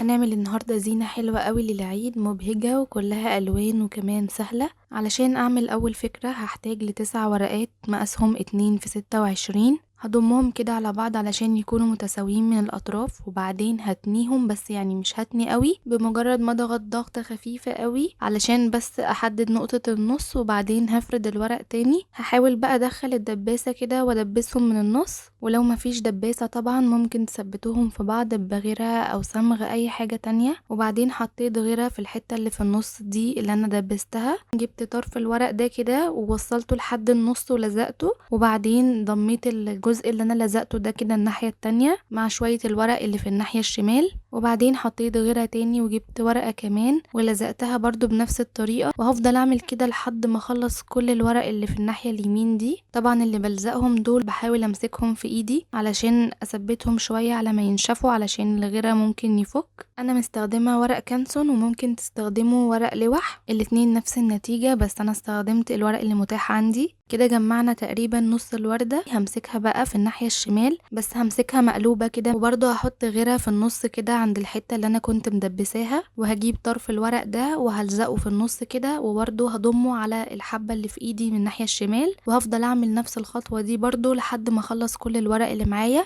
هنعمل النهاردة زينة حلوة قوي للعيد، مبهجة وكلها ألوان وكمان سهلة. علشان أعمل أول فكرة هحتاج ل9 ورقات مقاسهم 2 في 26. هضمهم كده على بعض علشان يكونوا متساويين من الأطراف، وبعدين هتنيهم بس يعني مش هتني قوي، بمجرد ما اضغط ضغطة خفيفة قوي علشان بس أحدد نقطة النص. وبعدين هفرد الورق تاني، هحاول بقى أدخل الدباسة كده وأدبسهم من النص. ولو مفيش دباسة طبعا ممكن تثبتوهم في بعض بغيرة أو صمغ أي حاجة تانية. وبعدين حطيت غيرة في الحتة اللي في النص دي اللي أنا دبستها، جبت طرف الورق ده كده ووصلته لحد النص ولزقته، وبعدين ضميت الجزء اللي أنا لزقته ده كده الناحية التانية مع شوية الورق اللي في الناحية الشمال. وبعدين حطيت غيرة تاني وجبت ورقة كمان ولزقتها برضو بنفس الطريقة، وهفضل أعمل كده لحد ما أخلص كل الورق اللي في الناحية اليمين دي. طبعا اللي بلزقهم دول بحاول أمسكهم في إيدي علشان أثبتهم شوية على ما ينشفوا، علشان الغيرة ممكن يفك. أنا مستخدمة ورق كانسون وممكن تستخدموا ورق لوح، الاتنين نفس النتيجة، بس أنا استخدمت الورق اللي متاح عندي. كده جمعنا تقريبا نص الوردة. همسكها بقى في الناحية الشمال، بس همسكها مقلوبة كده، وبرضه هحط غيرها في النص كده عند الحتة اللي انا كنت مدبساها، وهجيب طرف الورق ده وهلزقه في النص كده، وبرضه هضمه على الحبة اللي في ايدي من الناحية الشمال، وهفضل اعمل نفس الخطوة دي برضه لحد ما اخلص كل الورق اللي معايا.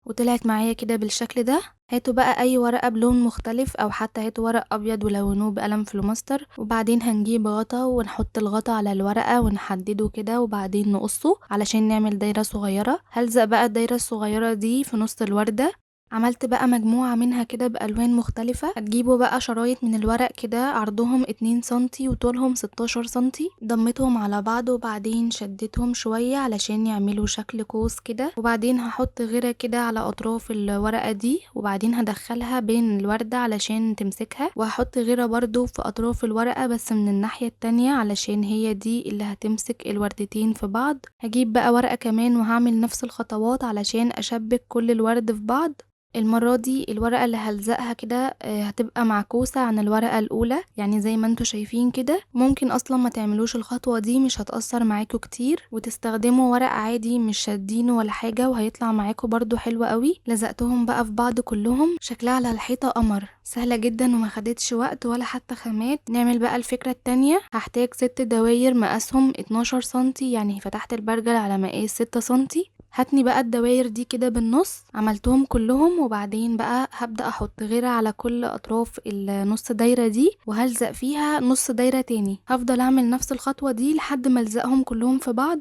وطلعت معايا كده بالشكل ده. هاتوا بقى اي ورقة بلون مختلف، او حتى هاتوا ورق ابيض ولونوه بقلم فلوماستر، وبعدين هنجيب غطا ونحط الغطا على الورقة ونحدده كده، وبعدين نقصه علشان نعمل دايرة صغيرة. هلزق بقى الدايرة الصغيرة دي في نص الوردة. عملت بقى مجموعة منها كده بألوان مختلفة. هتجيبوا بقى شرايط من الورق كده عرضهم 2 سنتي وطولهم 16 سنتي، ضمتهم على بعض وبعدين شدتهم شوية علشان يعملوا شكل قوس كده. وبعدين هحط غيرة كده على أطراف الورقة دي، وبعدين هدخلها بين الوردة علشان تمسكها، وهحط غيرة برضو في أطراف الورقة بس من الناحية التانية علشان هي دي اللي هتمسك الوردتين في بعض. هجيب بقى ورقة كمان وهعمل نفس الخطوات علشان أشبك كل الورد في بعض. المرة دي الورقة اللي هلزقها كده هتبقى معكوسة عن الورقة الأولى، يعني زي ما انتوا شايفين كده. ممكن أصلا ما تعملوش الخطوة دي، مش هتأثر معاكوا كتير، وتستخدموا ورق عادي مش شادينه ولا حاجة، وهيطلع معاكوا برضو حلو قوي. لزقتهم بقى في بعض كلهم، شكلها على الحيطة قمر، سهلة جدا وما خدتش وقت ولا حتى خامات. نعمل بقى الفكرة التانية. هحتاج 6 دواير مقاسهم 12 سنتي، يعني فتحت البرجل على مقاس 6 سنتي. هاتني بقى الدواير دي كده بالنص، عملتهم كلهم، وبعدين بقى هبدأ احط غيرة على كل اطراف النص دايرة دي، وهلزق فيها نص دايرة تاني. هفضل اعمل نفس الخطوة دي لحد ما الزقهم كلهم في بعض.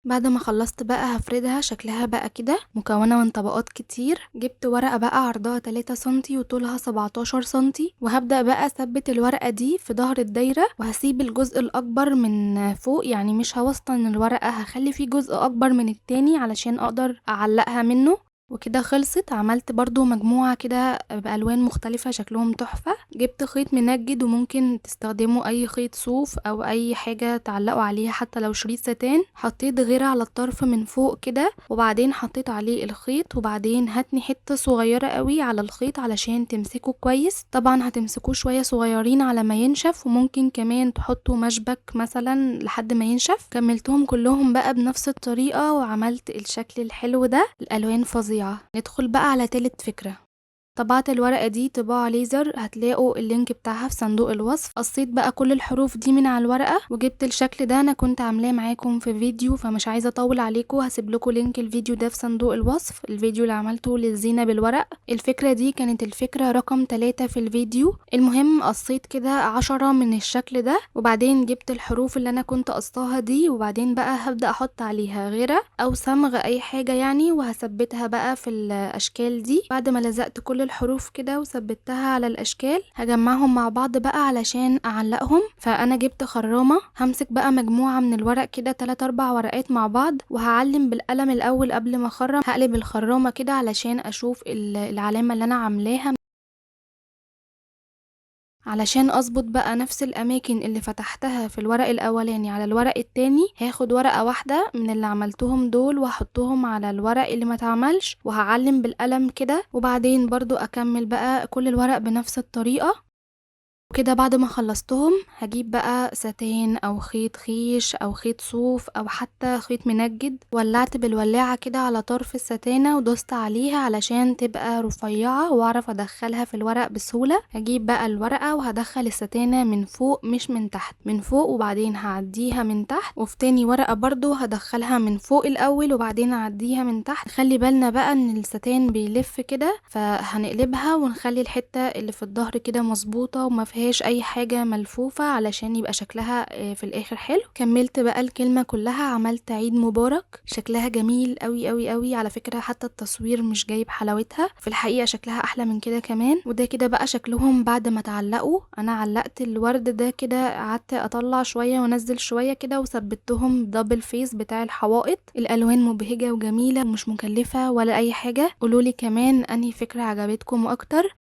بعد ما خلصت بقى هفردها، شكلها بقى كده مكونة من طبقات كتير. جبت ورقة بقى عرضها 3 سنتي وطولها 17 سنتي، وهبدأ بقى اثبت الورقة دي في ظهر الدايرة، وهسيب الجزء الاكبر من فوق، يعني مش هوسطن الورقة، هخلي فيه جزء اكبر من التاني علشان اقدر اعلقها منه. وكده خلصت. عملت برضو مجموعة كده بألوان مختلفة شكلهم تحفة. جبت خيط منجد، وممكن تستخدموا اي خيط صوف او اي حاجة تعلقوا عليها حتى لو شريط ستان. حطيت غيرة على الطرف من فوق كده، وبعدين حطيت عليه الخيط، وبعدين هاتني حتة صغيرة قوي على الخيط علشان تمسكه كويس. طبعا هتمسكوه شوية صغيرين على ما ينشف، وممكن كمان تحطوا مشبك مثلا لحد ما ينشف. كملتهم كلهم بقى بنفس الطريقة وعملت الشكل الحلو ده. الألوان فظيعة. ندخل بقى على تالت فكرة. طبعت الورقة دي طباعة ليزر، هتلاقوا اللينك بتاعها في صندوق الوصف. قصيت بقى كل الحروف دي من على الورقة وجبت الشكل ده. انا كنت عاملاه معاكم في فيديو، فمش عايزة اطول عليكم، هسيب لكم لينك الفيديو ده في صندوق الوصف، الفيديو اللي عملته للزينة بالورق. الفكرة دي كانت الفكرة رقم 3 في الفيديو. المهم قصيت كده 10 من الشكل ده، وبعدين جبت الحروف اللي انا كنت قصاها دي، وبعدين بقى هبدأ احط عليها غيرة او صمغ اي حاجة يعني، وهثبتها بقى في الاشكال دي. بعد ما لزقت كل الحروف كده وثبتها على الاشكال، هجمعهم مع بعض بقى علشان اعلقهم. فانا جبت خرامة، همسك بقى مجموعة من الورق كده 3 4 ورقات مع بعض، وهعلم بالقلم الاول قبل ما اخرم. هقلب الخرامة كده علشان اشوف العلامة اللي انا عاملاها، علشان اظبط بقى نفس الاماكن اللي فتحتها في الورق الاولاني على الورق التاني. هاخد ورقة واحدة من اللي عملتهم دول واحطهم على الورق اللي ما اتعملش، وهعلم بالقلم كده، وبعدين برضو اكمل بقى كل الورق بنفس الطريقة. وكده بعد ما خلصتهم هجيب بقى ستان او خيط خيش او خيط صوف او حتى خيط منجد، ولعت بالولاعة كده على طرف الستانة ودوست عليها علشان تبقى رفيعة واعرف ادخلها في الورق بسهولة. هجيب بقى الورقة وهدخل الستانة من فوق مش من تحت، من فوق وبعدين هعديها من تحت، وفي تاني ورقة برضو هدخلها من فوق الاول وبعدين اعديها من تحت. خلي بالنا بقى ان الستان بيلف كده، فهنقلبها ونخلي الحتة اللي في الظهر كده مظبوطة وما فيهاش اي حاجة ملفوفة علشان يبقى شكلها في الاخر حلو. كملت بقى الكلمة كلها، عملت عيد مبارك، شكلها جميل قوي قوي قوي على فكرة، حتى التصوير مش جايب حلاوتها، في الحقيقة شكلها احلى من كده كمان. وده كده بقى شكلهم بعد ما تعلقوا. انا علقت الورد ده كده، قعدت اطلع شوية وانزل شوية كده وثبتهم دبل فيس بتاع الحوائط. الالوان مبهجة وجميلة ومش مكلفة ولا اي حاجة. قولولي كمان انهي فكرة عجبتكم اكتر،